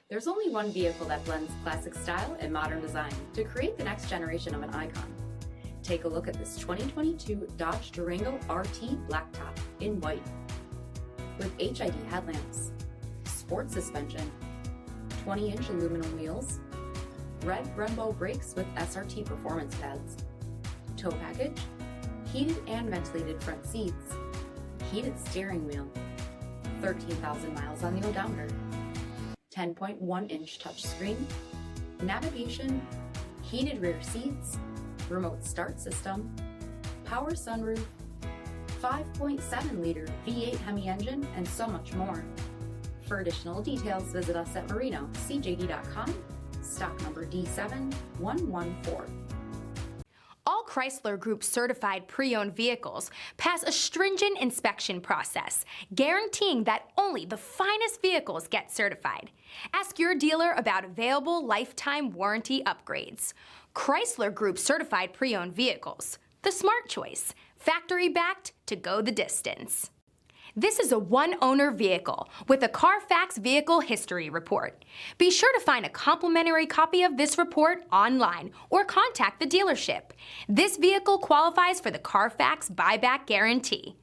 There's only one vehicle that blends classic style and modern design to create the next generation of an icon. Take a look at this 2022 Dodge Durango RT Blacktop in white. With HID headlamps, sport suspension, 20-inch aluminum wheels, red Brembo brakes with SRT performance pads, tow package, heated and ventilated front seats, heated steering wheel, 13,000 miles on the odometer, 10.1-inch touchscreen, navigation, heated rear seats, remote start system, power sunroof, 5.7-liter V8 HEMI engine, and so much more. For additional details, visit us at Marino, cjd.com, stock number D7114. All Chrysler Group certified pre-owned vehicles pass a stringent inspection process, guaranteeing that only the finest vehicles get certified. Ask your dealer about available lifetime warranty upgrades. Chrysler Group certified pre-owned vehicles, the smart choice, factory backed to go the distance. This is a one-owner vehicle with a CARFAX vehicle history report. Be sure to find a complimentary copy of this report online or contact the dealership. This vehicle qualifies for the CARFAX buyback guarantee.